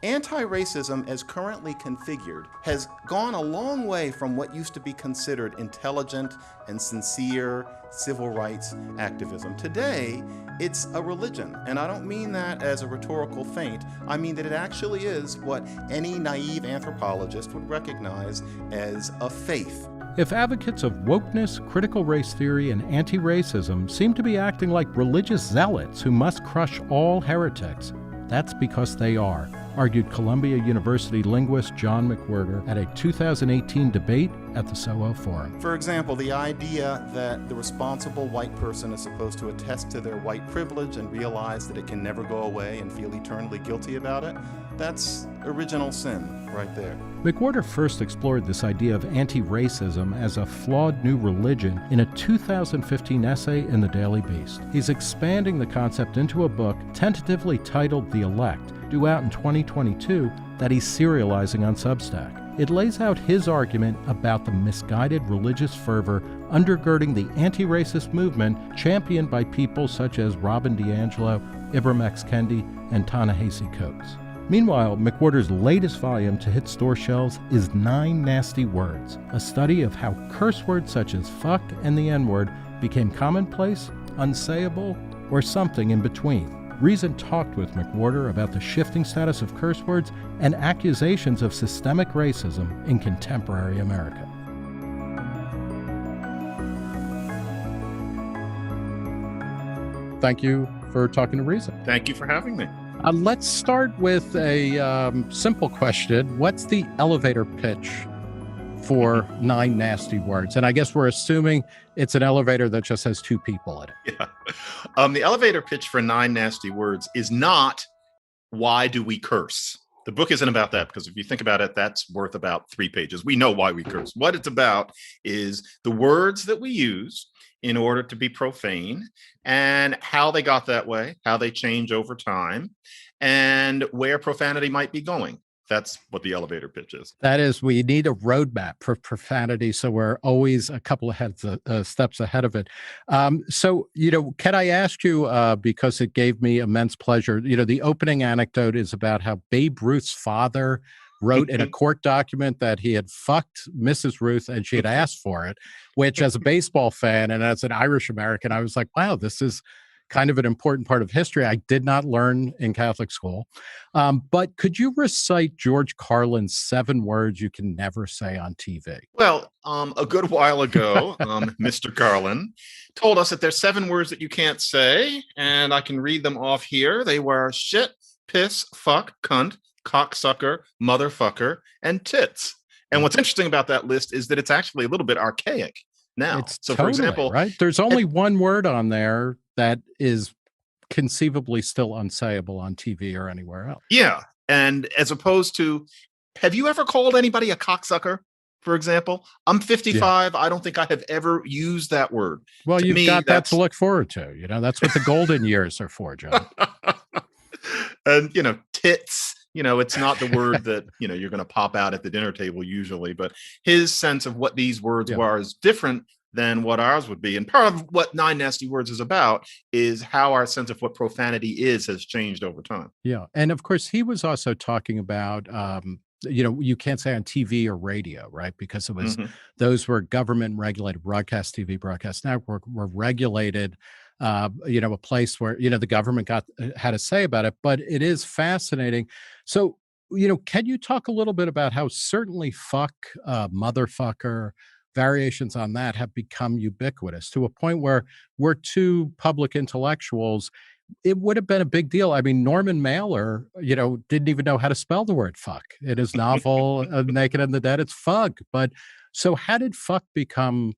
Anti-racism, as currently configured, has gone a long way from what used to be considered intelligent and sincere civil rights activism. Today, it's a religion, and I don't mean that as a rhetorical feint. I mean that it actually is what any naive anthropologist would recognize as a faith. If advocates of wokeness, critical race theory, and anti-racism seem to be acting like religious zealots who must crush all heretics, that's because they are, argued Columbia University linguist John McWhorter at a 2018 debate at the Soho Forum. For example, the idea that the responsible white person is supposed to attest to their white privilege and realize that it can never go away and feel eternally guilty about it, that's original sin right there. McWhorter first explored this idea of anti-racism as a flawed new religion in a 2015 essay in the Daily Beast. He's expanding the concept into a book tentatively titled The Elect, due out in 2022, that he's serializing on Substack. It lays out his argument about the misguided religious fervor undergirding the anti-racist movement championed by people such as Robin DiAngelo, Ibram X. Kendi, and Ta-Nehisi Coates. Meanwhile, McWhorter's latest volume to hit store shelves is 9 Nasty Words, a study of how curse words such as fuck and the N-word became commonplace, unsayable, or something in between. Reason talked with McWhorter about the shifting status of curse words and accusations of systemic racism in contemporary America. Thank you for talking to Reason. Thank you for having me. Let's start with a simple question. What's the elevator pitch for 9 Nasty Words? And I guess we're assuming it's an elevator that just has 2 people in it. Yeah. The elevator pitch for 9 Nasty Words is not, why do we curse? The book isn't about that, because if you think about it, that's worth about 3 pages. We know why we curse. What it's about is the words that we use in order to be profane, and how they got that way, how they change over time, and where profanity might be going. That's what the elevator pitch is. That is, we need a roadmap for profanity, so we're always a couple of steps ahead of it. So, can I ask you, because it gave me immense pleasure, the opening anecdote is about how Babe Ruth's father wrote in a court document that he had fucked Mrs. Ruth and she had asked for it, which as a baseball fan and as an Irish American, I was like, wow, this is kind of an important part of history I did not learn in Catholic school. But could you recite George Carlin's 7 words you can never say on TV? Well, a good while ago, Mr. Carlin told us that there's 7 words that you can't say, and I can read them off here. They were shit, piss, fuck, cunt, cocksucker, motherfucker, and tits. And what's interesting about that list is that it's actually a little bit archaic now. So totally, for example, right? There's only one word on there that is conceivably still unsayable on TV or anywhere else. Yeah. And as opposed to, have you ever called anybody a cocksucker, for example? I'm 55. Yeah. I don't think I have ever used that word. Well, you've got that to look forward to. That's what the golden years are for, John. And, tits. It's not the word that, you're going to pop out at the dinner table usually, but his sense of what these words were is different than what ours would be. And part of what 9 Nasty Words is about is how our sense of what profanity is has changed over time. Yeah. And of course, he was also talking about, you can't say on TV or radio, right? Because it was, those were government regulated. Broadcast TV, broadcast network were regulated, a place where, the government had a say about it, but it is fascinating. So, can you talk a little bit about how certainly fuck, motherfucker, variations on that have become ubiquitous to a point where we're 2 public intellectuals. It would have been a big deal. I mean, Norman Mailer, didn't even know how to spell the word fuck. In his novel, Naked and the Dead, it's fug. But so how did fuck become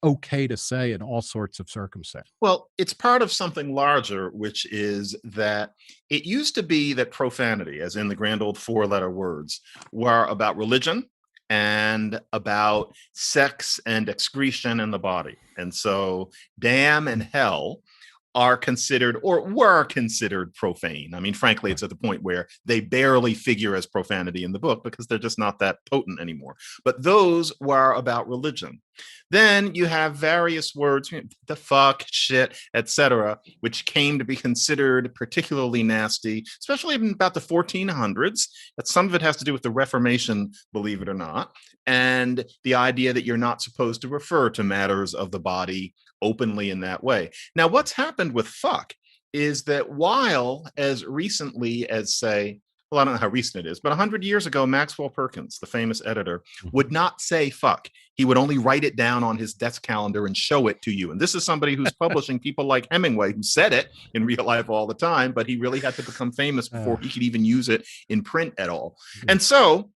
okay to say in all sorts of circumstances? Well, it's part of something larger, which is that it used to be that profanity, as in the grand old 4-letter words, were about religion and about sex and excretion in the body. And so damn and hell are considered or were considered profane. I mean, frankly, it's at the point where they barely figure as profanity in the book because they're just not that potent anymore. But those were about religion. Then you have various words, the fuck, shit, etc., which came to be considered particularly nasty, especially in about the 1400s. That some of it has to do with the Reformation, believe it or not, and the idea that you're not supposed to refer to matters of the body openly in that way. Now, what's happened with fuck is that while as recently as, say, well, I don't know how recent it is, but 100 years ago, Maxwell Perkins, the famous editor, would not say fuck. He would only write it down on his desk calendar and show it to you. And this is somebody who's publishing people like Hemingway, who said it in real life all the time, but he really had to become famous before he could even use it in print at all. And so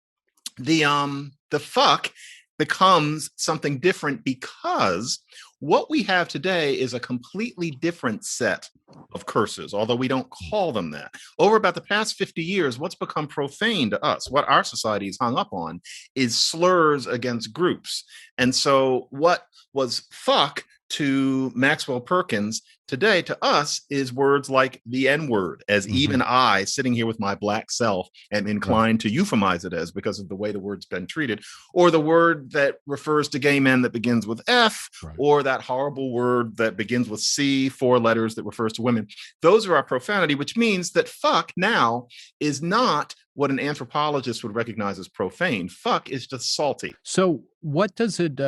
the fuck becomes something different because what we have today is a completely different set of curses, although we don't call them that. Over about the past 50 years, what's become profane to us, what our society is hung up on, is slurs against groups. And so what was fuck to Maxwell Perkins today to us is words like the N-word, as even I, sitting here with my black self, am inclined to euphemize it as because of the way the word's been treated, or the word that refers to gay men that begins with F, or that horrible word that begins with C, 4 letters, that refers to women. Those are our profanity, which means that fuck now is not what an anthropologist would recognize as profane. Fuck is just salty. So what does it,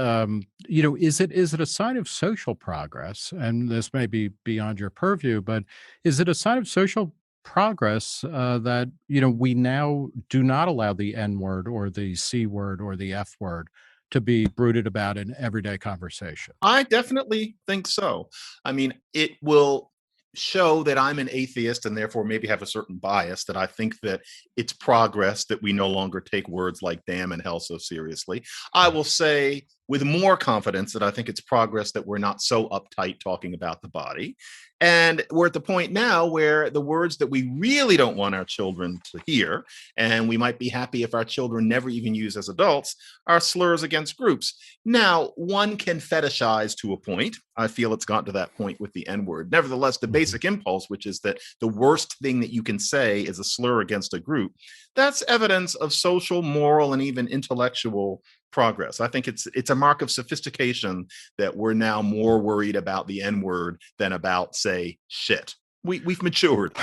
is it a sign of social progress? And this may be beyond your purview, but is it a sign of social progress that, we now do not allow the N word or the C word or the F word to be brooded about in everyday conversation? I definitely think so. I mean, it will show that I'm an atheist and therefore maybe have a certain bias, that I think that it's progress that we no longer take words like damn and hell so seriously. I will say with more confidence that I think it's progress that we're not so uptight talking about the body. And we're at the point now where the words that we really don't want our children to hear, and we might be happy if our children never even use as adults, are slurs against groups. Now, one can fetishize to a point. I feel it's gotten to that point with the N-word. Nevertheless, the basic impulse, which is that the worst thing that you can say is a slur against a group, that's evidence of social, moral, and even intellectual progress. I think it's a mark of sophistication that we're now more worried about the N-word than about, say, shit. We've matured.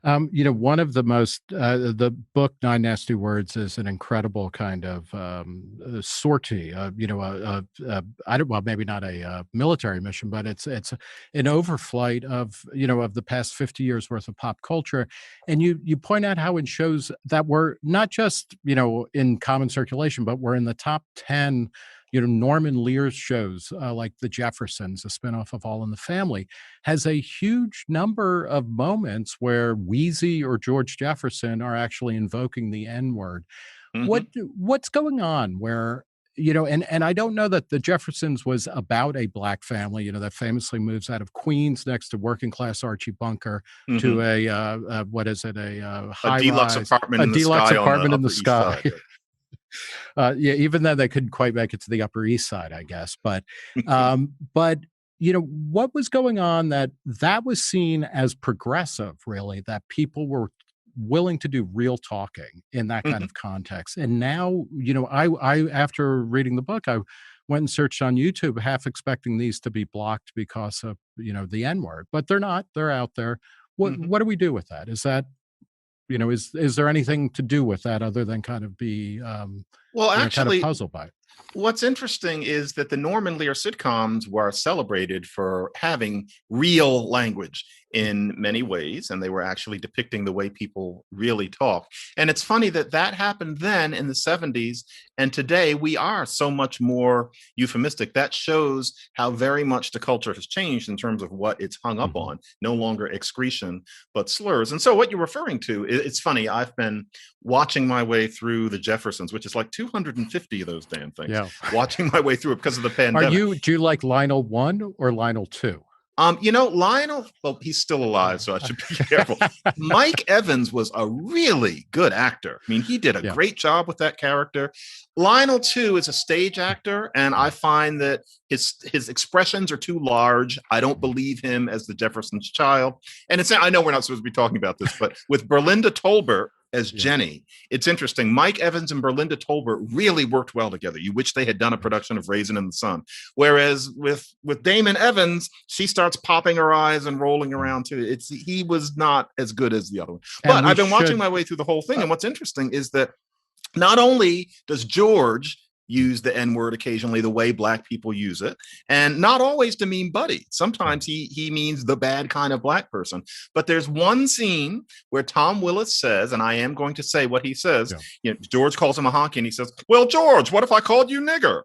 One of the most, the book Nine Nasty Words is an incredible kind of sortie. Well, maybe not a military mission, but it's an overflight of of the past 50 years worth of pop culture. And you point out how it shows that we're not just in common circulation, but we're in the top 10. Norman Lear's shows like The Jeffersons, a spinoff of All in the Family, has a huge number of moments where Wheezy or George Jefferson are actually invoking the N-word. What's going on where, and I don't know that The Jeffersons was about a black family, that famously moves out of Queens next to working class Archie Bunker to a, what is it, a high deluxe rise, apartment in the deluxe sky apartment on in the sky. Yeah, even then they couldn't quite make it to the Upper East Side, I guess. But, what was going on that was seen as progressive, really, that people were willing to do real talking in that kind of context. And now, I after reading the book, I went and searched on YouTube, half expecting these to be blocked because of, the N-word, but they're not. They're out there. What do we do with that? Is that is there anything to do with that other than kind of be well, kind actually, of puzzled by it? What's interesting is that the Norman Lear sitcoms were celebrated for having real language in many ways, and they were actually depicting the way people really talk. And it's funny that that happened then in the 70s, and today we are so much more euphemistic. That shows how very much the culture has changed in terms of what it's hung up on. No longer excretion, but slurs. And so what you're referring to, it's funny, I've been watching my way through The Jeffersons, which is like 250 of those damn things. Yeah. Watching my way through it because of the pandemic. Do you like Lionel 1 or Lionel 2? Lionel, well, he's still alive, so I should be careful. Mike Evans was a really good actor. I mean, he did a Yeah. great job with that character. Lionel, too, is a stage actor, and I find that his expressions are too large. I don't believe him as the Jefferson's child. And I know we're not supposed to be talking about this, but with Berlinda Tolbert as Jenny, it's interesting. Mike Evans and Berlinda Tolbert really worked well together. You wish they had done a production of Raisin in the Sun. Whereas with Damon Evans, she starts popping her eyes and rolling around too. He was not as good as the other one. But I've been watching my way through the whole thing, and what's interesting is that not only does George use the N-word occasionally the way Black people use it, and not always to mean buddy. Sometimes he means the bad kind of Black person. But there's one scene where Tom Willis says, and I am going to say what he says, George calls him a honky, and he says, "Well, George, what if I called you nigger?"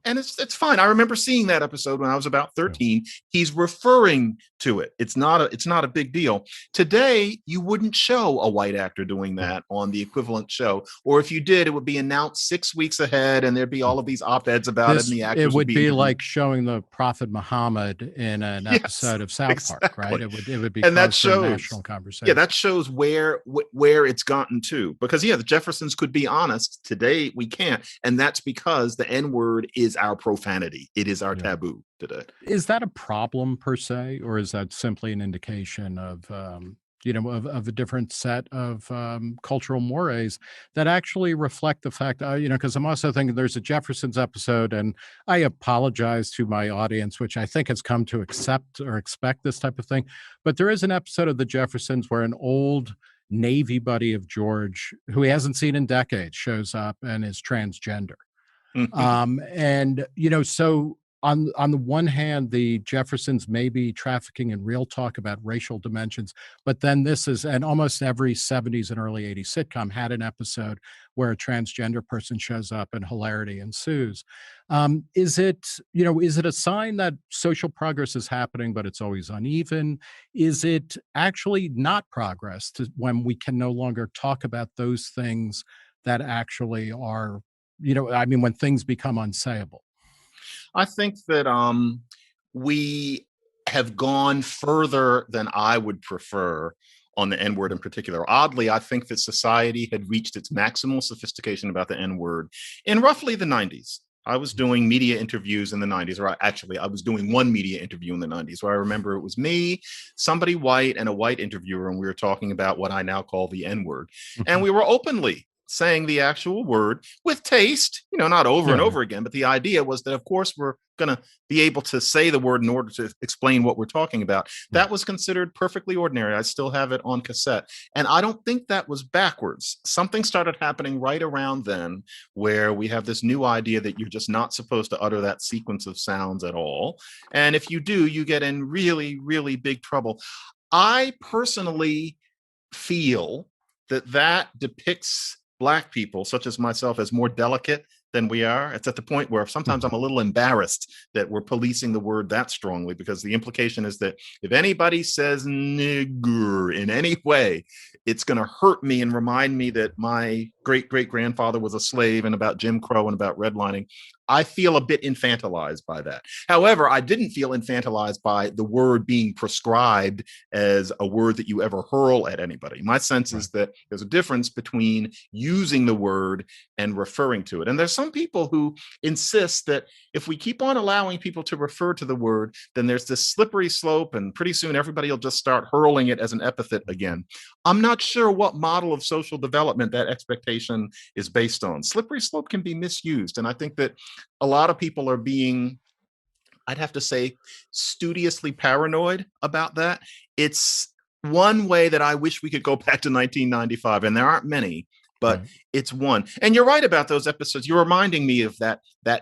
And it's fine. I remember seeing that episode when I was about 13. He's referring to it. It's not a big deal. Today, you wouldn't show a white actor doing that on the equivalent show. Or if you did, it would be announced 6 weeks ahead, and there'd be all of these op-eds about it, and the actors it would be like showing the Prophet Muhammad in an episode of South Park, right? It would be, and that shows national conversation. Yeah, that shows where it's gotten to. Because the Jeffersons could be honest. Today we can't, and that's because the N-word is our profanity. It is our taboo today. Is that a problem per se, or is that simply an indication of of a different set of cultural mores that actually reflect the fact, because I'm also thinking there's a Jeffersons episode, and I apologize to my audience, which I think has come to accept or expect this type of thing. But there is an episode of the Jeffersons where an old Navy buddy of George, who he hasn't seen in decades, shows up and is transgender. And so on the one hand, the Jeffersons may be trafficking in real talk about racial dimensions, but then and almost every 70s and early 80s sitcom had an episode where a transgender person shows up and hilarity ensues. Is it a sign that social progress is happening, but it's always uneven? Is it actually not progress when we can no longer talk about those things that actually are, when things become unsayable? I think that we have gone further than I would prefer on the N-word in particular. Oddly, I think that society had reached its maximal sophistication about the N-word in roughly the 90s. I was doing media interviews in the 90s, or actually I was doing one media interview in the 90s where I remember it was me, somebody white, and a white interviewer, and we were talking about what I now call the N-word. And we were openly saying the actual word with taste, not over and over again. But the idea was that, of course, we're going to be able to say the word in order to explain what we're talking about. That was considered perfectly ordinary. I still have it on cassette. And I don't think that was backwards. Something started happening right around then where we have this new idea that you're just not supposed to utter that sequence of sounds at all. And if you do, you get in really, really big trouble. I personally feel that depicts Black people, such as myself, as more delicate than we are. It's at the point where sometimes I'm a little embarrassed that we're policing the word that strongly, because the implication is that if anybody says nigger in any way, it's going to hurt me and remind me that my great-great-grandfather was a slave, and about Jim Crow and about redlining. I feel a bit infantilized by that. However, I didn't feel infantilized by the word being prescribed as a word that you ever hurl at anybody. My sense is that there's a difference between using the word and referring to it. And there's some people who insist that if we keep on allowing people to refer to the word, then there's this slippery slope, and pretty soon everybody will just start hurling it as an epithet again. I'm not sure what model of social development that expectation is based on. Slippery slope can be misused. And I think that a lot of people are being, I'd have to say, studiously paranoid about that. It's one way that I wish we could go back to 1995, and there aren't many, but it's one. And you're right about those episodes. You're reminding me of that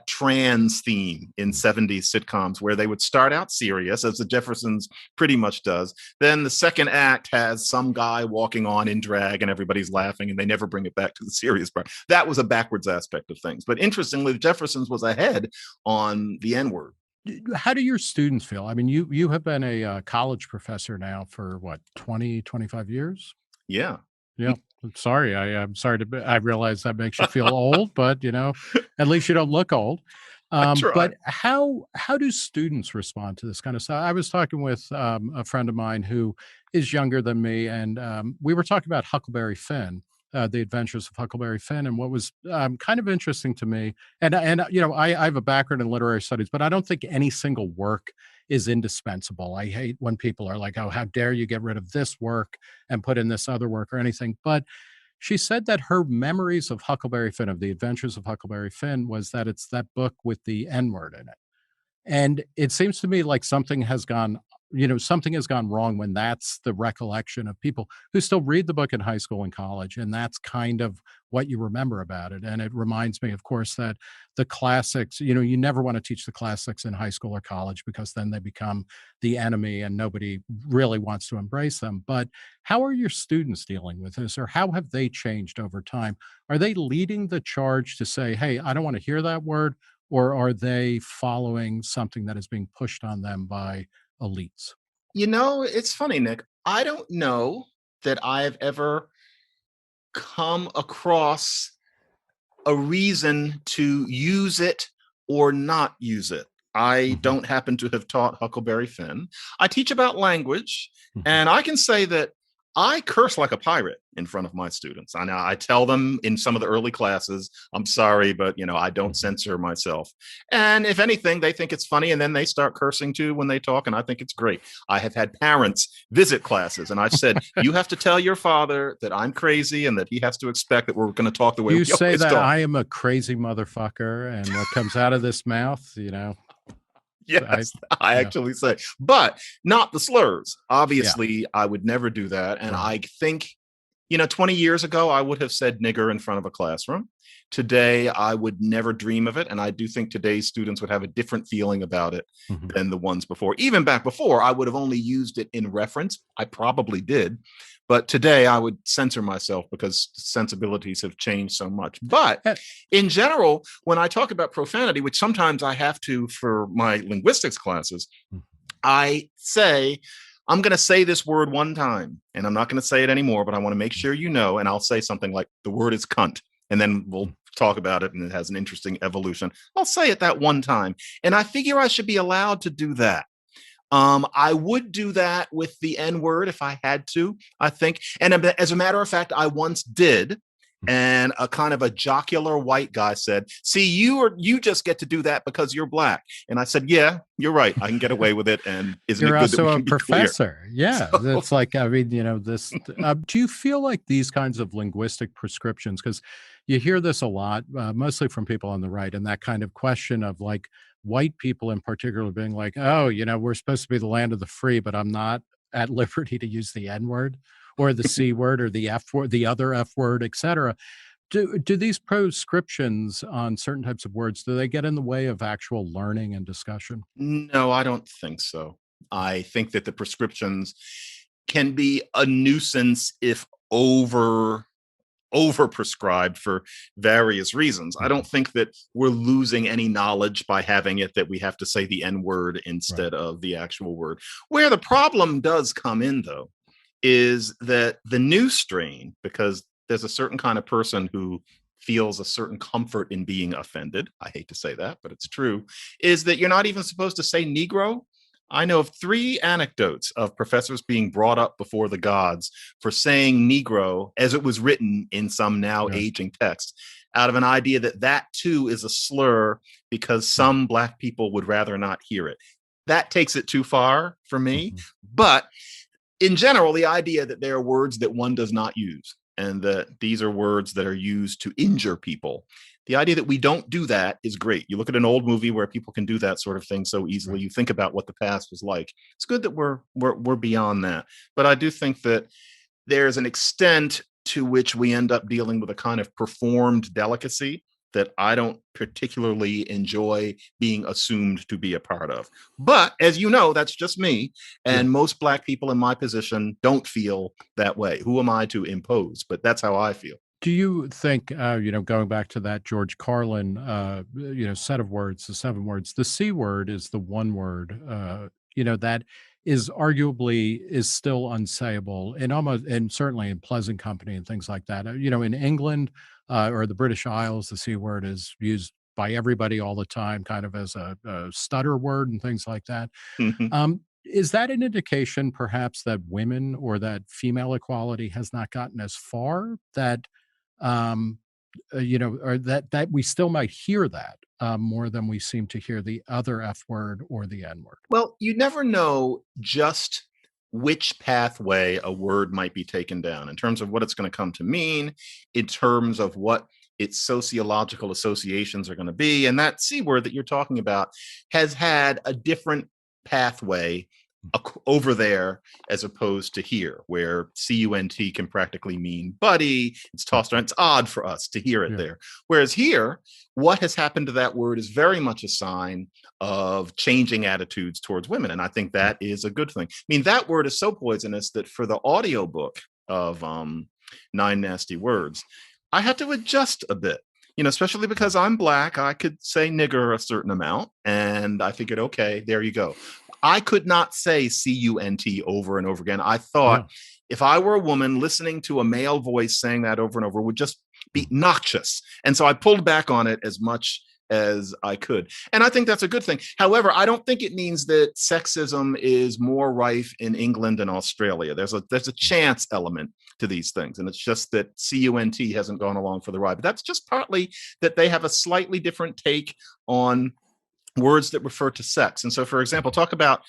trans theme in 70s sitcoms where they would start out serious, as the Jeffersons pretty much does. Then the second act has some guy walking on in drag and everybody's laughing, and they never bring it back to the serious part. That was a backwards aspect of things. But interestingly, the Jeffersons was ahead on the N-word. How do your students feel? I mean, you have been a college professor now for what, 20, 25 years? Yeah. Yeah. I'm sorry I realize that makes you feel old, but at least you don't look old. I try. But how do students respond to this kind of stuff? I was talking with a friend of mine who is younger than me, and we were talking about Huckleberry Finn, the Adventures of Huckleberry Finn, and what was kind of interesting to me, and you know, I have a background in literary studies, but I don't think any single work is indispensable. I hate when people are like, "Oh, how dare you get rid of this work and put in this other work or anything," but she said that her memories of Huckleberry Finn, of the Adventures of Huckleberry Finn, was that it's that book with the N word in it. And it seems to me like something has gone, you know, something has gone wrong when that's the recollection of people who still read the book in high school and college. And that's kind of what you remember about it. And it reminds me, of course, that the classics, you know, you never want to teach the classics in high school or college because then they become the enemy and nobody really wants to embrace them. But how are your students dealing with this, or how have they changed over time? Are they leading the charge to say, hey, I don't want to hear that word? Or are they following something that is being pushed on them by elites? You know, it's funny, Nick. I don't know that I've ever come across a reason to use it or not use it. I Mhm, don't happen to have taught Huckleberry Finn. I teach about language, mhm, and I can say that I curse like a pirate in front of my students. I tell them in some of the early classes, I'm sorry, but I don't mhm. censor myself. And if anything, they think it's funny, and then they start cursing too when they talk, and I think it's great. I have had parents visit classes, and I've said, you have to tell your father that I'm crazy and that he has to expect that we're going to talk the way You we say always that talk. I am a crazy motherfucker, and what comes out of this mouth, you know, I Yes, I yeah, actually say, but not the slurs. yeah, Obviously, I would never do that. And right. I think, 20 years ago, I would have said nigger in front of a classroom. Today, I would never dream of it. And I do think today's students would have a different feeling about it Mhm. than the ones before. Even back before, I would have only used it in reference. I probably did. But today, I would censor myself because sensibilities have changed so much. But Eh, in general, when I talk about profanity, which sometimes I have to for my linguistics classes, mm, I say, I'm going to say this word one time and I'm not going to say it anymore, but I want to make mm, sure you know. And I'll say something like, the word is cunt. And then mm. we'll talk about it and it has an interesting evolution. I'll say it that one time. And I figure I should be allowed to do that. I would do that with the N word if I had to, I think. And as a matter of fact, I once did. And a kind of a jocular white guy said, "See, you just get to do that because you're black." And I said, "Yeah, you're right. I can get away with it. And isn't You're it good that we also a can be clear?" professor. Yeah, So, that's like, I mean, you know, this. Do you feel like these kinds of linguistic prescriptions? Because you hear this a lot, mostly from people on the right, and that kind of question of like white people in particular being like, "Oh, you know, we're supposed to be the land of the free, but I'm not at liberty to use the N word or the C word or the F word, the other F word, etc." Do these proscriptions on certain types of words, do they get in the way of actual learning and discussion? no, I don't think so. I think that the prescriptions can be a nuisance if overprescribed for various reasons. I Mhm. don't think that we're losing any knowledge by having it that we have to say the N word Right. instead of the actual word. Where the problem does come in, though, is that the new strain, because there's a certain kind of person who feels a certain comfort in being offended. I hate to say that, but it's true, is that you're not even supposed to say Negro. I know of three anecdotes of professors being brought up before the gods for saying Negro as it was written in some now Yeah. aging text, out of an idea that that too is a slur because Mhm. some Black people would rather not hear it. That takes it too far for me. Mhm. But in general, the idea that there are words that one does not use and that these are words that are used to injure people. The idea that we don't do that is great. You look at an old movie where people can do that sort of thing so easily. Right. You think about what the past was like. It's good that we're beyond that. But I do think that there's an extent to which we end up dealing with a kind of performed delicacy that I don't particularly enjoy being assumed to be a part of. But as you know, that's just me. Yeah. And most Black people in my position don't feel that way. Who am I to impose? But that's how I feel. Do you think, you know, going back to that George Carlin, you know, set of words, the 7 words, the C word is the one word, you know, that is arguably is still unsayable and almost and certainly in pleasant company and things like that. You know, in England, or the British Isles, the C word is used by everybody all the time, kind of as a stutter word and things like that. Mhm. Is that an indication perhaps that women or that female equality has not gotten as far that, um, or that we still might hear that more than we seem to hear the other F word or the N word? Well, you never know just which pathway a word might be taken down in terms of what it's going to come to mean, in terms of what its sociological associations are going to be. And that C word that you're talking about has had a different pathway over there as opposed to here, where cunt can practically mean buddy. It's tossed around. It's odd for us to hear it Yeah. there. Whereas here, what has happened to that word is very much a sign of changing attitudes towards women. And I think that is a good thing. I mean, that word is so poisonous that for the audiobook of Nine Nasty Words, I had to adjust a bit, especially because I'm Black. I could say nigger a certain amount. And I figured, okay, there you go. I could not say cunt over and over again. I thought Yeah. if I were a woman listening to a male voice saying that over and over would just be noxious. And so I pulled back on it as much as I could. And I think that's a good thing. However, I don't think it means that sexism is more rife in England and Australia. There's a chance element to these things. And it's just that cunt hasn't gone along for the ride. But that's just partly that they have a slightly different take on words that refer to sex. And so, for example, talk about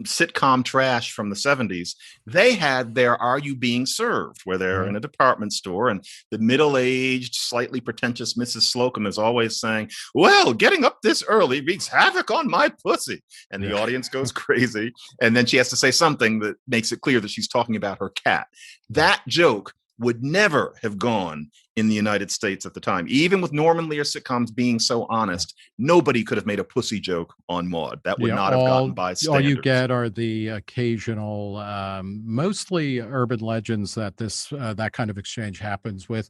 sitcom trash from the 70s. They had their Are You Being Served, where they're Right. in a department store and the middle-aged, slightly pretentious Mrs. Slocum is always saying, well, getting up this early wreaks havoc on my pussy. And the Yeah. audience goes crazy. And then she has to say something that makes it clear that she's talking about her cat. That joke would never have gone in the United States at the time. Even with Norman Lear sitcoms being so honest, nobody could have made a pussy joke on Maude. That would Yeah, not have gotten by all you standards. get are the occasional, mostly urban legends that that kind of exchange happens with.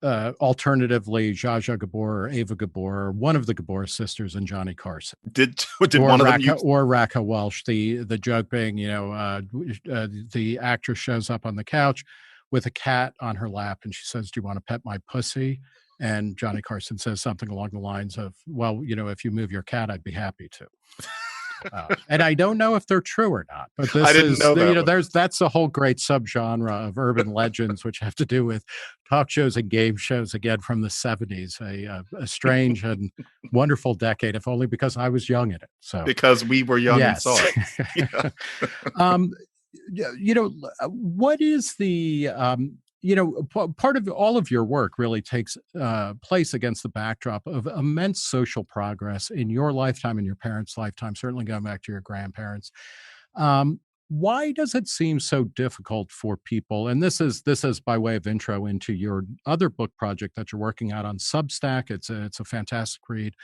Alternatively, Zsa Zsa Gabor or Ava Gabor, one of the Gabor sisters, and Johnny Carson, Did or one of them use? Raka Welsh. The joke being, the actress shows up on the couch with a cat on her lap, and she says, "Do you want to pet my pussy?" And Johnny Carson says something along the lines of, "Well, if you move your cat, I'd be happy to." And I don't know if they're true or not, but I this didn't is, know that one. that's a whole great subgenre of urban legends, which have to do with talk shows and game shows, again from the 70s, a strange and wonderful decade, if only because I was young in it. So, Because we were young and saw yes. it. Yeah. um, what is the, part of all of your work really takes place against the backdrop of immense social progress in your lifetime and your parents' lifetime, certainly going back to your grandparents. Why does it seem so difficult for people? And this is by way of intro into your other book project that you're working out on Substack. It's a fantastic read.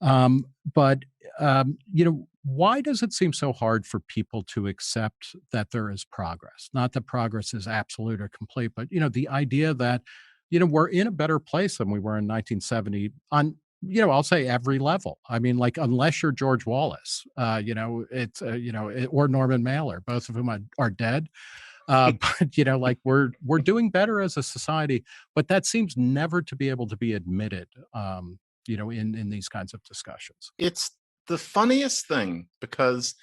But why does it seem so hard for people to accept that there is progress? Not that progress is absolute or complete, but the idea that we're in a better place than we were in 1970 on, I'll say every level. I mean, like, unless you're George Wallace, or Norman Mailer, both of whom are dead. But like, we're doing better as a society, but that seems never to be able to be admitted. In these kinds of discussions. It's the funniest thing because,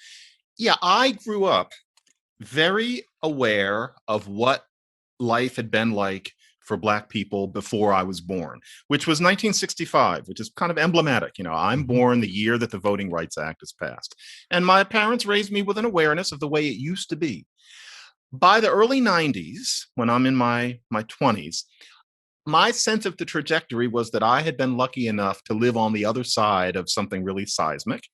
yeah, I grew up very aware of what life had been like for Black people before I was born, which was 1965, which is kind of emblematic. I'm Mhm. born the year that the Voting Rights Act is passed. And my parents raised me with an awareness of the way it used to be. By the early 90s, when I'm in my 20s, my sense of the trajectory was that I had been lucky enough to live on the other side of something really seismic,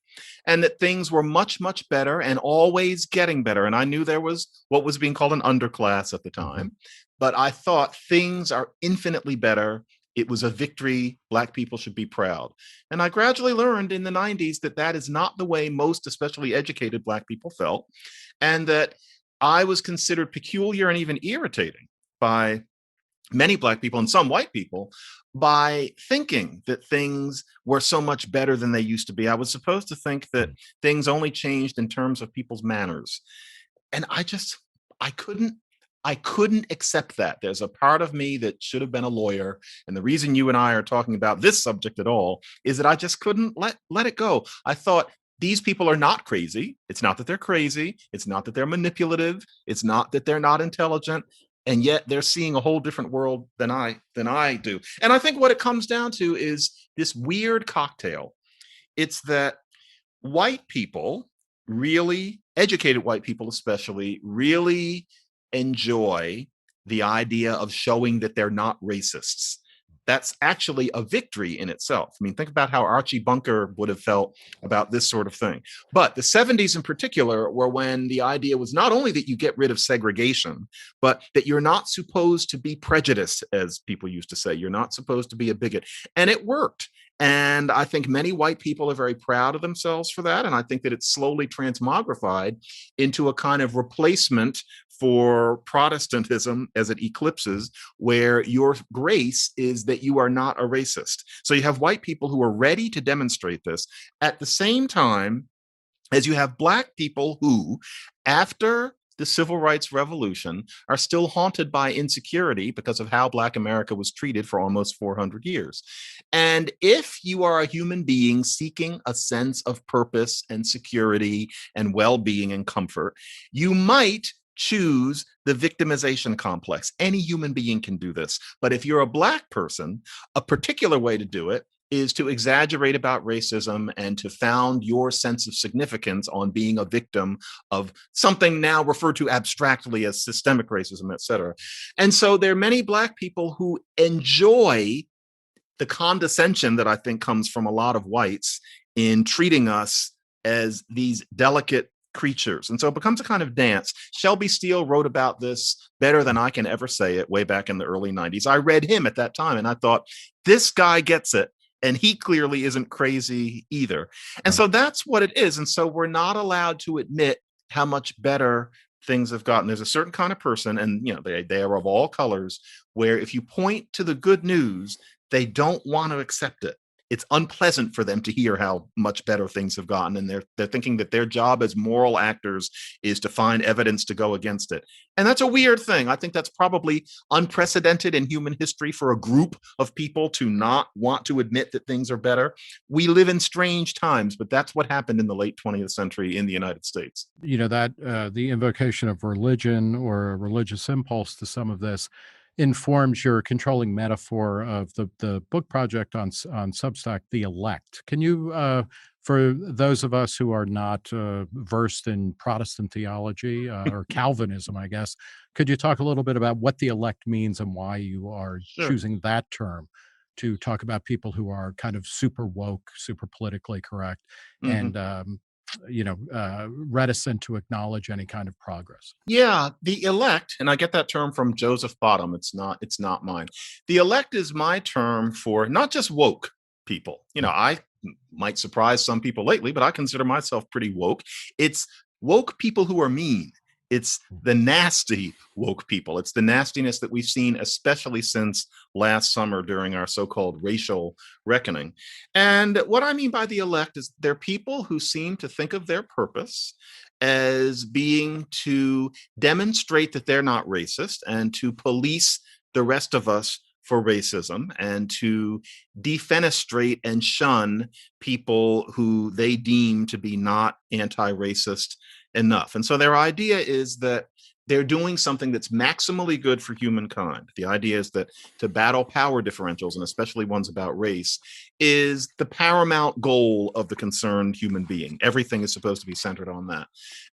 and that things were much, much better and always getting better. And I knew there was what was being called an underclass at the Mhm. time, but I thought things are infinitely better. It was a victory. Black people should be proud. And I gradually learned in the 90s that that is not the way most, especially educated Black people, felt, and that I was considered peculiar and even irritating by many Black people and some white people by thinking that things were so much better than they used to be. I was supposed to think that things only changed in terms of people's manners. And I couldn't I couldn't accept that. There's a part of me that should have been a lawyer. And the reason you and I are talking about this subject at all is that I just couldn't let it go. I thought, these people are not crazy. It's not that they're crazy. It's not that they're manipulative. It's not that they're not intelligent. And yet they're seeing a whole different world than I do. And I think what it comes down to is this weird cocktail. It's that white people, really educated white people especially, really enjoy the idea of showing that they're not racists. That's actually a victory in itself. I mean, think about how Archie Bunker would have felt about this sort of thing. But the 70s in particular were when the idea was not only that you get rid of segregation, but that you're not supposed to be prejudiced, as people used to say. You're not supposed to be a bigot. And it worked. And I think many white people are very proud of themselves for that. And I think that it's slowly transmogrified into a kind of replacement for Protestantism as it eclipses, where your grace is that you are not a racist. So you have white people who are ready to demonstrate this at the same time as you have Black people who, after the Civil Rights Revolution, are still haunted by insecurity because of how Black America was treated for almost 400 years. And if you are a human being seeking a sense of purpose and security and well-being and comfort, you might choose the victimization complex. Any human being can do this. But if you're a Black person, a particular way to do it is to exaggerate about racism and to found your sense of significance on being a victim of something now referred to abstractly as systemic racism, et cetera. And so there are many Black people who enjoy the condescension that I think comes from a lot of whites in treating us as these delicate creatures. And so it becomes a kind of dance. Shelby Steele wrote about this better than I can ever say it way back in the early 90s. I read him at that time and I thought, this guy gets it. And he clearly isn't crazy either. And so that's what it is. And so we're not allowed to admit how much better things have gotten. There's a certain kind of person, and they are of all colors, where if you point to the good news, they don't want to accept it. It's unpleasant for them to hear how much better things have gotten. And they're thinking that their job as moral actors is to find evidence to go against it. And that's a weird thing. I think that's probably unprecedented in human history for a group of people to not want to admit that things are better. We live in strange times, but that's what happened in the late 20th century in the United States. That the invocation of religion or a religious impulse to some of this informs your controlling metaphor of the book project on Substack, The Elect. Can you, for those of us who are not versed in Protestant theology or Calvinism, I guess, could you talk a little bit about what the elect means and why you are choosing that term to talk about people who are kind of super woke, super politically correct, and reticent to acknowledge any kind of progress? Yeah, the elect, and I get that term from Joseph Bottom. It's not mine. The elect is my term for not just woke people. I might surprise some people lately, but I consider myself pretty woke. It's woke people who are mean. It's the nasty woke people. It's the nastiness that we've seen, especially since last summer during our so-called racial reckoning. And what I mean by the elect is they're people who seem to think of their purpose as being to demonstrate that they're not racist and to police the rest of us for racism and to defenestrate and shun people who they deem to be not anti-racist enough. And so their idea is that they're doing something that's maximally good for humankind. The idea is that to battle power differentials, and especially ones about race, is the paramount goal of the concerned human being. Everything is supposed to be centered on that.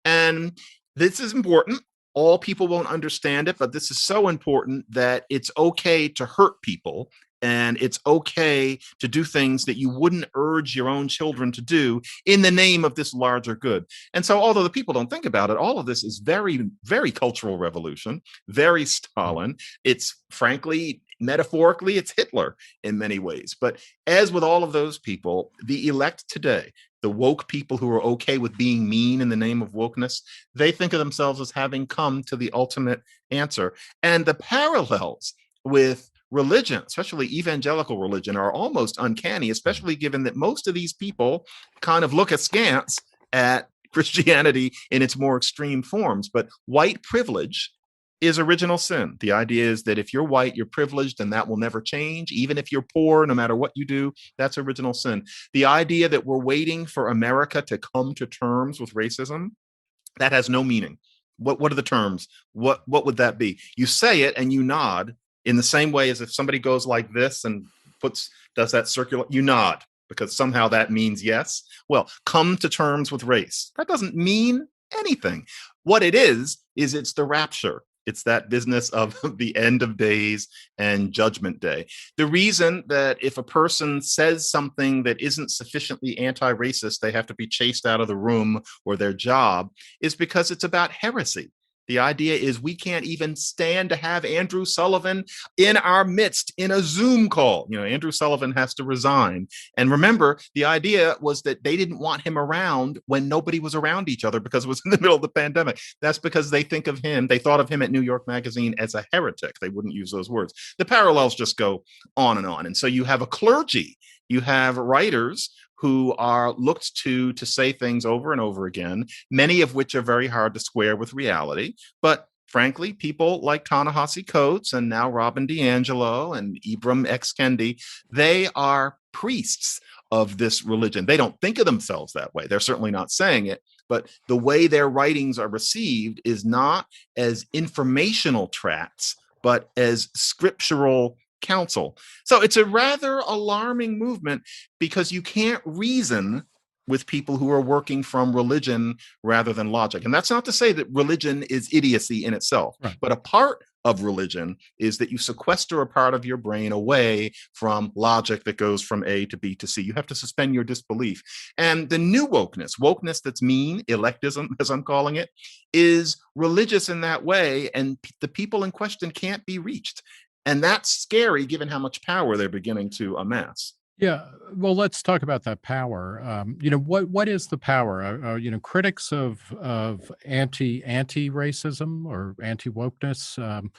And this is important. All people won't understand it, but this is so important that it's okay to hurt people. And it's okay to do things that you wouldn't urge your own children to do in the name of this larger good. And so, although the people don't think about it, all of this is very, very cultural revolution, very Stalin. It's frankly, metaphorically, it's Hitler in many ways. But as with all of those people, the elect today, the woke people who are okay with being mean in the name of wokeness, they think of themselves as having come to the ultimate answer. And the parallels with religion, especially evangelical religion, are almost uncanny, especially given that most of these people kind of look askance at Christianity in its more extreme forms. But white privilege is original sin. The idea is that if you're white, you're privileged, and that will never change. Even if you're poor, no matter what you do, that's original sin. The idea that we're waiting for America to come to terms with racism, that has no meaning. What are the terms? What would that be? You say it and you nod in the same way as if somebody goes like this and does that circular, you nod because somehow that means yes. Well, come to terms with race. That doesn't mean anything. What it is it's the rapture. It's that business of the end of days and judgment day. The reason that if a person says something that isn't sufficiently anti-racist, they have to be chased out of the room or their job is because it's about heresy. The idea is we can't even stand to have Andrew Sullivan in our midst in a Zoom call. Andrew Sullivan has to resign. And remember, the idea was that they didn't want him around when nobody was around each other because it was in the middle of the pandemic. That's because they thought of him at New York Magazine as a heretic. They wouldn't use those words. The parallels just go on and on. And so you have a clergy, you have writers who are looked to say things over and over again, many of which are very hard to square with reality. But frankly, people like Ta-Nehisi Coates and now Robin DiAngelo and Ibram X. Kendi, they are priests of this religion. They don't think of themselves that way. They're certainly not saying it, but the way their writings are received is not as informational tracts, but as scriptural counsel. So it's a rather alarming movement because you can't reason with people who are working from religion rather than logic. And that's not to say that religion is idiocy in itself, right. But a part of religion is that you sequester a part of your brain away from logic that goes from A to B to C. You have to suspend your disbelief. And the new wokeness that's mean, electism, as I'm calling it, is religious in that way. And the people in question can't be reached. And that's scary given how much power they're beginning to amass. Yeah, well, let's talk about that power. What is the power? Critics of anti-racism or anti-wokeness,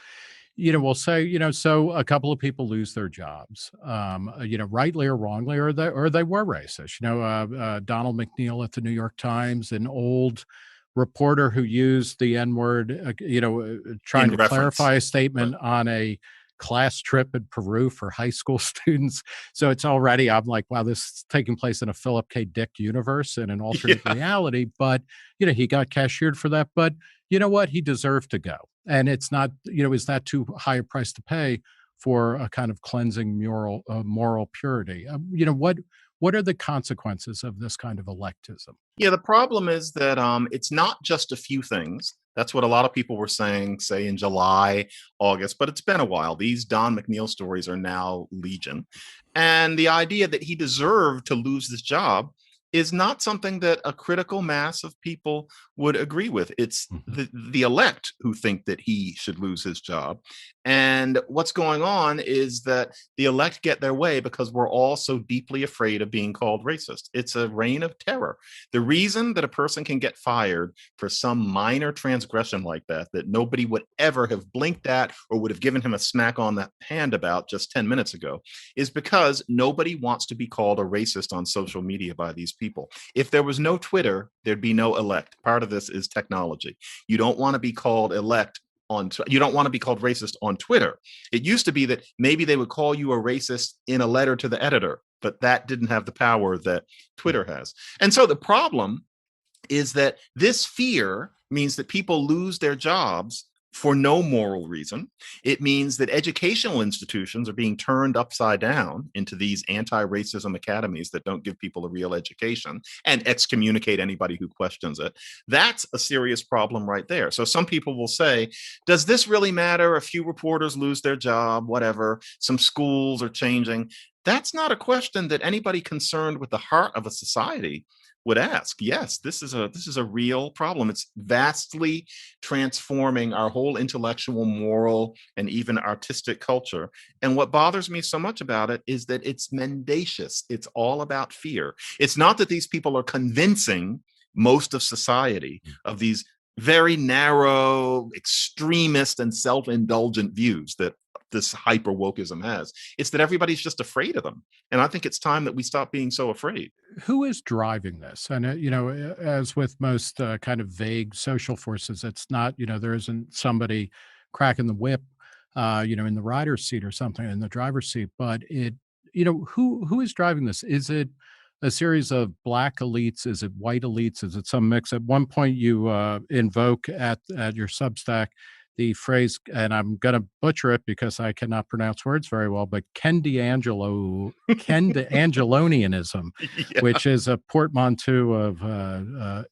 will say, so a couple of people lose their jobs, rightly or wrongly, or they were racist. Donald McNeil at the New York Times, an old reporter who used the N-word, trying to clarify a statement on a class trip in Peru for high school students. So it's already, I'm like, wow, this is taking place in a Philip K. Dick universe in an alternate reality. But, he got cashiered for that. But you know what? He deserved to go. And it's not, is that too high a price to pay for a kind of cleansing moral purity? What are the consequences of this kind of electism? Yeah, the problem is that it's not just a few things. That's what a lot of people were saying, say in July, August, but it's been a while. These Don McNeil stories are now legion. And the idea that he deserved to lose this job is not something that a critical mass of people would agree with. It's the elect who think that he should lose his job. And what's going on is that the elect get their way because we're all so deeply afraid of being called racist. It's a reign of terror. The reason that a person can get fired for some minor transgression like that nobody would ever have blinked at or would have given him a smack on the hand about just 10 minutes ago is because nobody wants to be called a racist on social media by these people. If there was no Twitter, there'd be no elect. Part of this is technology. You don't want to be called you don't want to be called racist on Twitter. It used to be that maybe they would call you a racist in a letter to the editor, but that didn't have the power that Twitter has. And so the problem is that this fear means that people lose their jobs for no moral reason. It means that educational institutions are being turned upside down into these anti-racism academies that don't give people a real education and excommunicate anybody who questions it. That's a serious problem right there. So some people will say, does this really matter? A few reporters lose their job, whatever. Some schools are changing. That's not a question that anybody concerned with the heart of a society would ask. Yes, this is a real problem. It's vastly transforming our whole intellectual, moral, and even artistic culture. And what bothers me so much about it is that it's mendacious. It's all about fear. It's not that these people are convincing most of society of these very narrow, extremist, and self-indulgent views that this hyper wokeism has. It's that everybody's just afraid of them. And I think it's time that we stop being so afraid. Who is driving this? And, as with most kind of vague social forces, it's not, there isn't somebody cracking the whip, in the rider's seat or something, in the driver's seat. But who is driving this? Is it a series of black elites? Is it white elites? Is it some mix? At one point, you invoke at your Substack the phrase, and I'm going to butcher it because I cannot pronounce words very well, but Kendiangelonianism, Yeah. which is a portmanteau of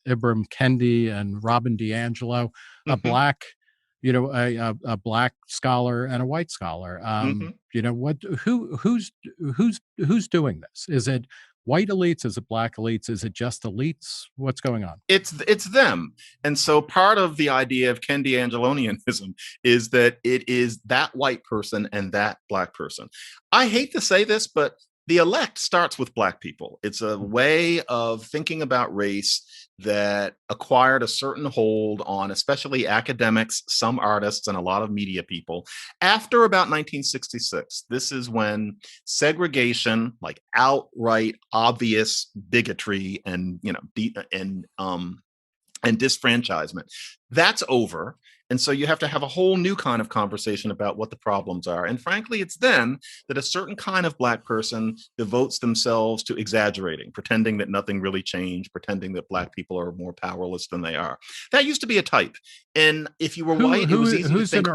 Ibram Kendi and Robin DiAngelo, a Hmm. black, a black scholar and a white scholar. Hmm. What? Who's doing this? Is it white elites? Is it black elites? Is it just elites? What's going on? It's them. And so part of the idea of Kendi Angelonianism is that it is that white person and that black person. I hate to say this, but the elect starts with black people. It's a way of thinking about race that acquired a certain hold on especially academics, some artists, and a lot of media people after about 1966. This is when segregation, like outright obvious bigotry and and disfranchisement, that's over. And so you have to have a whole new kind of conversation about what the problems are. And frankly, it's then that a certain kind of black person devotes themselves to exaggerating, pretending that nothing really changed, pretending that black people are more powerless than they are. That used to be a type. And if you were Who white, it was who easy to who's think. an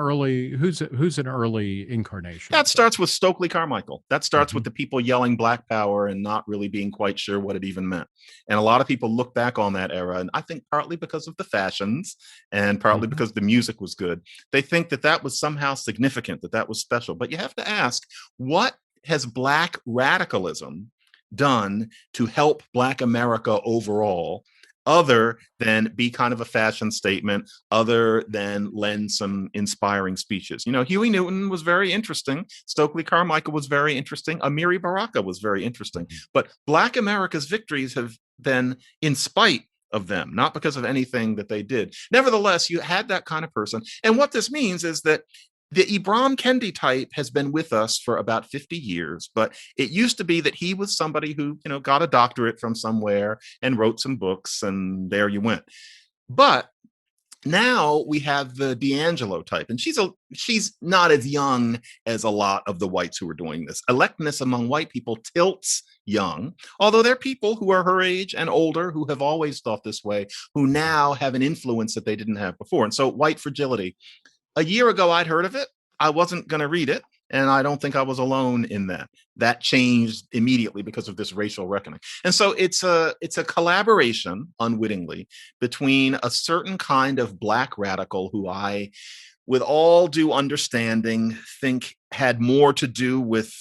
early incarnation That of this? starts with Stokely Carmichael. That starts with Mhm. the people yelling Black Power and not really being quite sure what it even meant. And a lot of people look back on that era, and I think partly because of the fashions and partly Mhm. because the music was good, they think that that was somehow significant, that that was special. But you have to ask, what has Black radicalism done to help Black America overall? Other than be kind of a fashion statement, other than lend some inspiring speeches. Huey Newton was very interesting. Stokely Carmichael was very interesting. Amiri Baraka was very interesting. Mhm. But Black America's victories have been in spite of them, not because of anything that they did. Nevertheless, you had that kind of person. And what this means is that the Ibram Kendi type has been with us for about 50 years, but it used to be that he was somebody who, got a doctorate from somewhere and wrote some books, and there you went. But now we have the D'Angelo type, and she's not as young as a lot of the whites who are doing this. Electness among white people tilts young, although there are people who are her age and older who have always thought this way, who now have an influence that they didn't have before. And so white fragility, a year ago, I'd heard of it. I wasn't going to read it. And I don't think I was alone in that. That changed immediately because of this racial reckoning. And so it's a collaboration, unwittingly, between a certain kind of black radical who I, with all due understanding, think had more to do with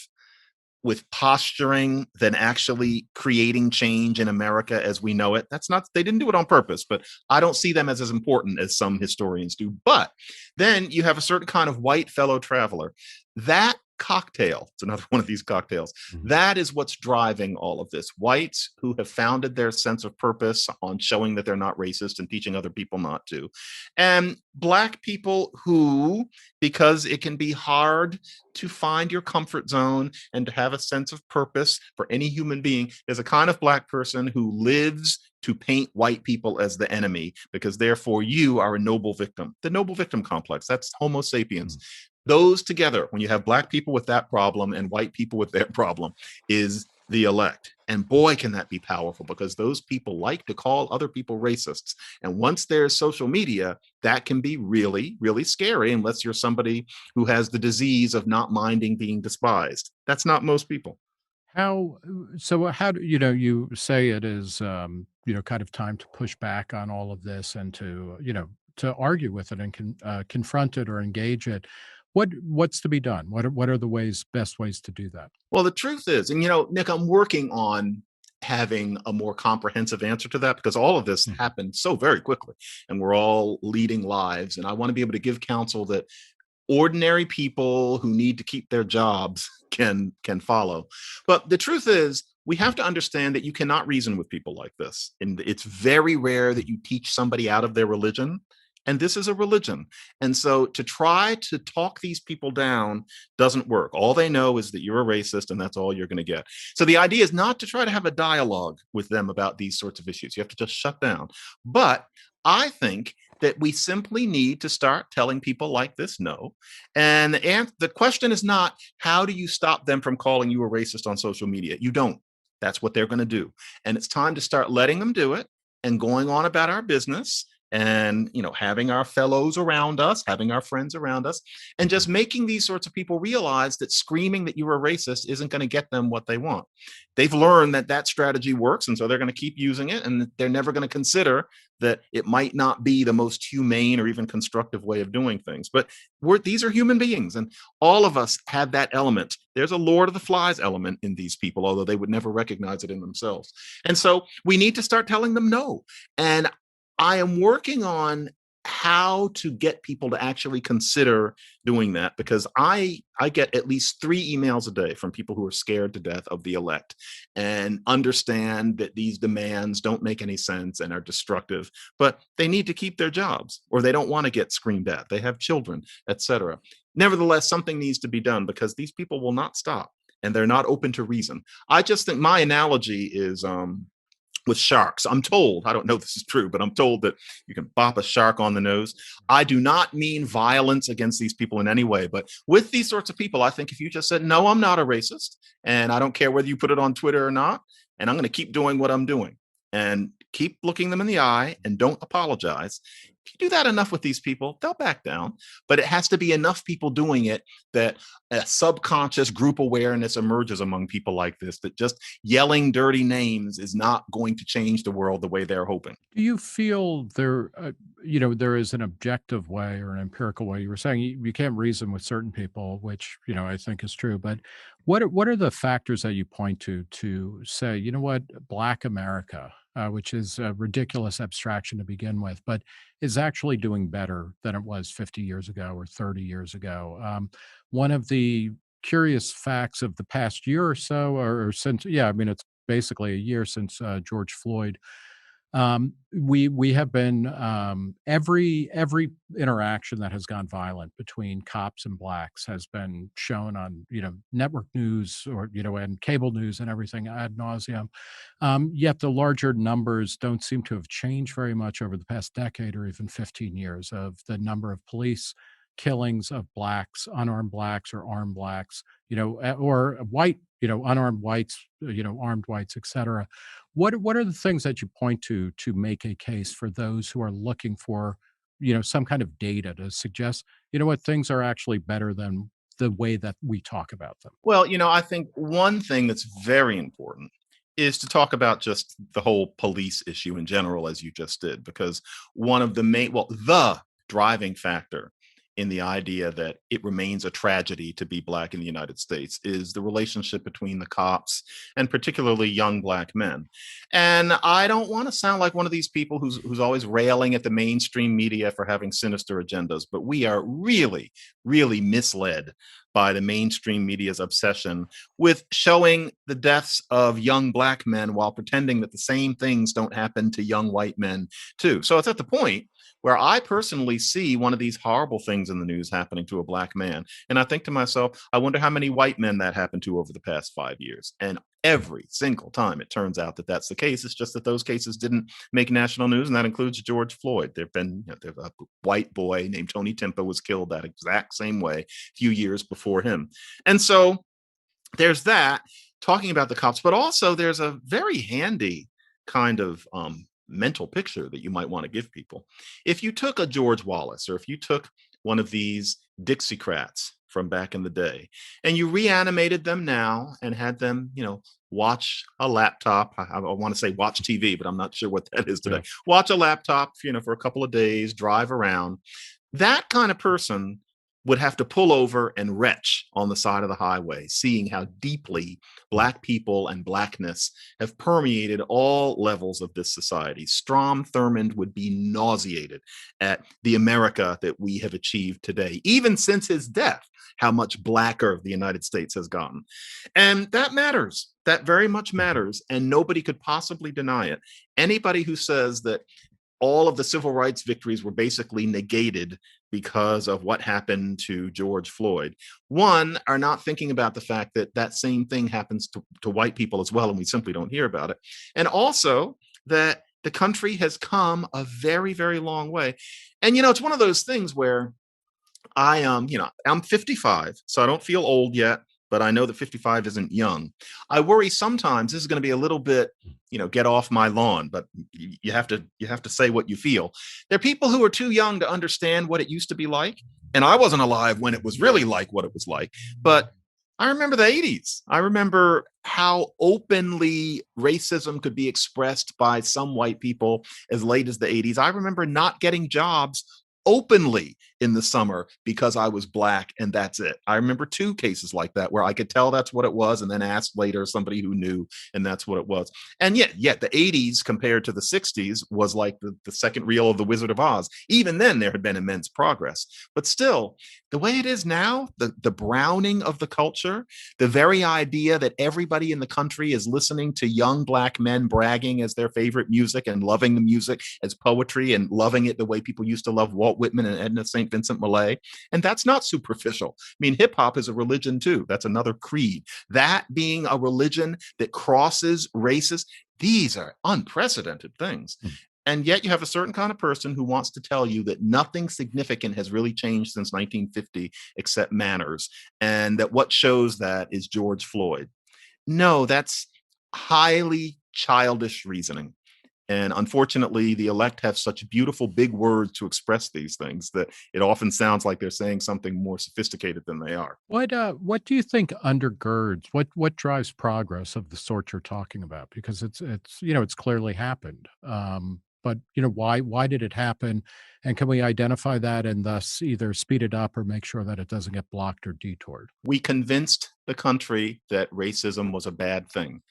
posturing than actually creating change in America as we know it. That's not, they didn't do it on purpose, but I don't see them as important as some historians do. But then you have a certain kind of white fellow traveler. That cocktail, it's another one of these cocktails, Mhm. that is what's driving all of this. Whites who have founded their sense of purpose on showing that they're not racist and teaching other people not to. And black people who, because it can be hard to find your comfort zone and to have a sense of purpose for any human being, is a kind of black person who lives to paint white people as the enemy because therefore you are a noble victim. The noble victim complex, that's Homo sapiens. Mhm. Those together, when you have black people with that problem and white people with their problem, is the elect. And boy, can that be powerful because those people like to call other people racists. And once there's social media, that can be really, really scary unless you're somebody who has the disease of not minding being despised. That's not most people. How how do you say it is kind of time to push back on all of this and to argue with it and confront it or engage it. What's to be done? What are the best ways to do that? Well, the truth is, and Nick, I'm working on having a more comprehensive answer to that because all of this Mhm. happened so very quickly and we're all leading lives. And I want to be able to give counsel that ordinary people who need to keep their jobs can follow. But the truth is, we have to understand that you cannot reason with people like this. And it's very rare that you teach somebody out of their religion. And this is a religion. And so to try to talk these people down doesn't work. All they know is that you're a racist and that's all you're going to get. So the idea is not to try to have a dialogue with them about these sorts of issues. You have to just shut down. But I think that we simply need to start telling people like this no. And the question is not, how do you stop them from calling you a racist on social media? You don't. That's what they're going to do. And it's time to start letting them do it and going on about our business and having our fellows around us, having our friends around us, and just making these sorts of people realize that screaming that you're a racist isn't going to get them what they want. They've learned that that strategy works, and so they're going to keep using it, and they're never going to consider that it might not be the most humane or even constructive way of doing things. But these are human beings, and all of us have that element. There's a Lord of the Flies element in these people, although they would never recognize it in themselves. And so we need to start telling them no. And I am working on how to get people to actually consider doing that, because I get at least 3 emails a day from people who are scared to death of the elect and understand that these demands don't make any sense and are destructive, but they need to keep their jobs, or they don't want to get screamed at. They have children, etc. Nevertheless, something needs to be done, because these people will not stop and they're not open to reason. I just think my analogy is with sharks. I'm told, I don't know if this is true, but I'm told that you can bop a shark on the nose. I do not mean violence against these people in any way, but with these sorts of people, I think if you just said, no, I'm not a racist, and I don't care whether you put it on Twitter or not, and I'm going to keep doing what I'm doing, and keep looking them in the eye and don't apologize. If you do that enough with these people, they'll back down. But it has to be enough people doing it that a subconscious group awareness emerges among people like this, that just yelling dirty names is not going to change the world the way they're hoping. Do you feel there, there is an objective way or an empirical way? You were saying you can't reason with certain people, which I think is true. But what are the factors that you point to say, what, Black America, which is a ridiculous abstraction to begin with, but is actually doing better than it was 50 years ago or 30 years ago? One of the curious facts of the past year or so, or since, yeah, I mean, it's basically a year since George Floyd. We have been every interaction that has gone violent between cops and blacks has been shown on network news, or and cable news and everything ad nauseum. Yet the larger numbers don't seem to have changed very much over the past decade or even 15 years, of the number of police killings of blacks, unarmed blacks or armed blacks, or white, unarmed whites, armed whites, etc. What are the things that you point to make a case for those who are looking for, some kind of data to suggest, what, things are actually better than the way that we talk about them? Well, I think one thing that's very important is to talk about just the whole police issue in general, as you just did, because one of the driving factor in the idea that it remains a tragedy to be Black in the United States is the relationship between the cops and particularly young Black men. And I don't want to sound like one of these people who's always railing at the mainstream media for having sinister agendas, but we are really, really misled by the mainstream media's obsession with showing the deaths of young Black men while pretending that the same things don't happen to young white men too. So it's at the point where I personally see one of these horrible things in the news happening to a Black man, and I think to myself, I wonder how many white men that happened to over the past 5 years. And every single time it turns out that that's the case. It's just that those cases didn't make national news, and that includes George Floyd. There's a white boy named Tony Timpa was killed that exact same way a few years before him. And so there's that, talking about the cops, but also there's a very handy kind of mental picture that you might want to give people. If you took a George Wallace, or if you took one of these Dixiecrats from back in the day, and you reanimated them now and had them, watch a laptop. I want to say watch TV, but I'm not sure what that is today. Yeah. Watch a laptop, for a couple of days, drive around. That kind of person would have to pull over and retch on the side of the highway, seeing how deeply Black people and Blackness have permeated all levels of this society. Strom Thurmond would be nauseated at the America that we have achieved today, even since his death, how much blacker the United States has gotten. And that matters. That very much matters. And nobody could possibly deny it. Anybody who says that all of the civil rights victories were basically negated because of what happened to George Floyd, one, are not thinking about the fact that that same thing happens to white people as well, and we simply don't hear about it. And also that the country has come a very, very long way. And, it's one of those things where I'm 55, so I don't feel old yet, but I know that 55 isn't young. I worry sometimes this is going to be a little bit, get off my lawn, but you have to say what you feel. There are people who are too young to understand what it used to be like. And I wasn't alive when it was really like what it was like, but I remember the 80s. I remember how openly racism could be expressed by some white people as late as the 80s. I remember not getting jobs openly in the summer because I was Black, and that's it. I remember 2 cases like that where I could tell that's what it was and then asked later somebody who knew, and that's what it was. And yet the 80s compared to the 60s was like the second reel of The Wizard of Oz. Even then there had been immense progress. But still, the way it is now, the browning of the culture, the very idea that everybody in the country is listening to young Black men bragging as their favorite music and loving the music as poetry and loving it the way people used to love Walt Whitman and Edna St. Vincent Millay. And that's not superficial. I mean, hip hop is a religion too. That's another creed. That being a religion that crosses races, these are unprecedented things. And yet you have a certain kind of person who wants to tell you that nothing significant has really changed since 1950 except manners. And that what shows that is George Floyd. No, that's highly childish reasoning. And unfortunately, the elect have such beautiful big words to express these things that it often sounds like they're saying something more sophisticated than they are. What do you think undergirds what drives progress of the sort you're talking about? Because it's clearly happened. But why did it happen? And can we identify that and thus either speed it up or make sure that it doesn't get blocked or detoured? We convinced the country that racism was a bad thing.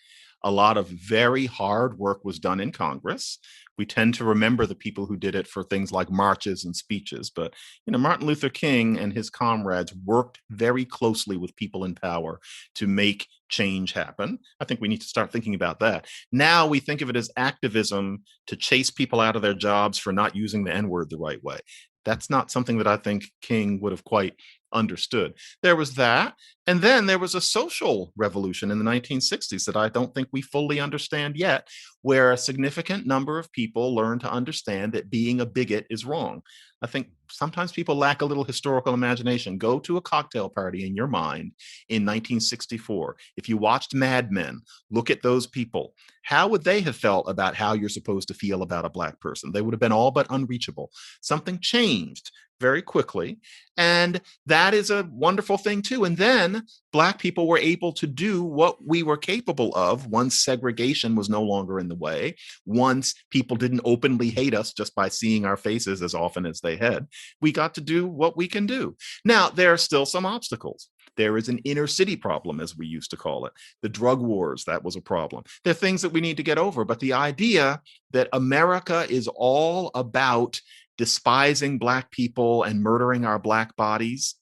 A lot of very hard work was done in Congress. We tend to remember the people who did it for things like marches and speeches, but Martin Luther King and his comrades worked very closely with people in power to make change happen. I think we need to start thinking about that. Now we think of it as activism to chase people out of their jobs for not using the N-word the right way. That's not something that I think King would have quite understood. There was that. And then there was a social revolution in the 1960s that I don't think we fully understand yet, where a significant number of people learned to understand that being a bigot is wrong. I think sometimes people lack a little historical imagination. Go to a cocktail party in your mind in 1964. If you watched Mad Men, look at those people. How would they have felt about how you're supposed to feel about a Black person? They would have been all but unreachable. Something changed very quickly. And that is a wonderful thing too. And then Black people were able to do what we were capable of once segregation was no longer in the way, once people didn't openly hate us just by seeing our faces as often as they had. We got to do what we can do. Now, there are still some obstacles. There is an inner city problem, as we used to call it. The drug wars, that was a problem. There are things that we need to get over. But the idea that America is all about despising Black people and murdering our Black bodies,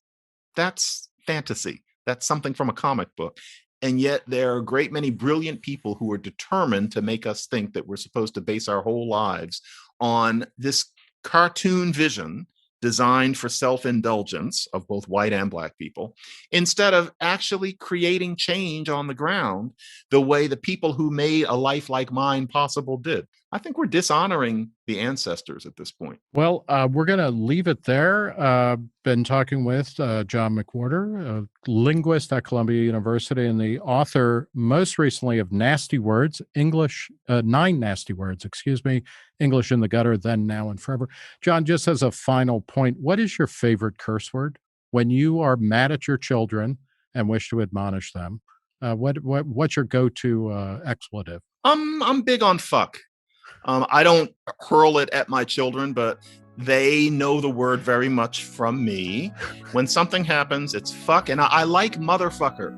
that's fantasy. That's something from a comic book. And yet there are a great many brilliant people who are determined to make us think that we're supposed to base our whole lives on this cartoon vision designed for self-indulgence of both white and Black people, instead of actually creating change on the ground the way the people who made a life like mine possible did. I think we're dishonoring the ancestors at this point. Well, we're going to leave it there. Been talking with John McWhorter, a linguist at Columbia University and the author most recently of Nasty Words, 9 Nasty Words, English in the Gutter, Then, Now, and Forever. John, just as a final point, what is your favorite curse word? When you are mad at your children and wish to admonish them, what's your go-to expletive? I'm big on fuck. I don't hurl it at my children, but they know the word very much from me. When something happens, it's fuck. And I like motherfucker.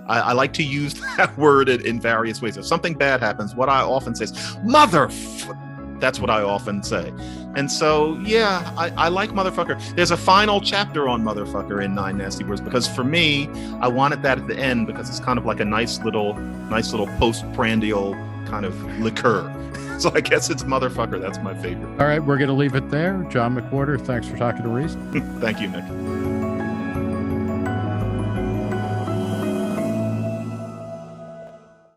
I like to use that word in various ways. If something bad happens, what I often say is that's what I often say. And so, yeah, I like motherfucker. There's a final chapter on motherfucker in 9 Nasty Words, because for me, I wanted that at the end because it's kind of like a nice little postprandial kind of liqueur. So I guess it's motherfucker. That's my favorite. All right, we're going to leave it there. John McWhorter, thanks for talking to Reason. Thank you, Nick.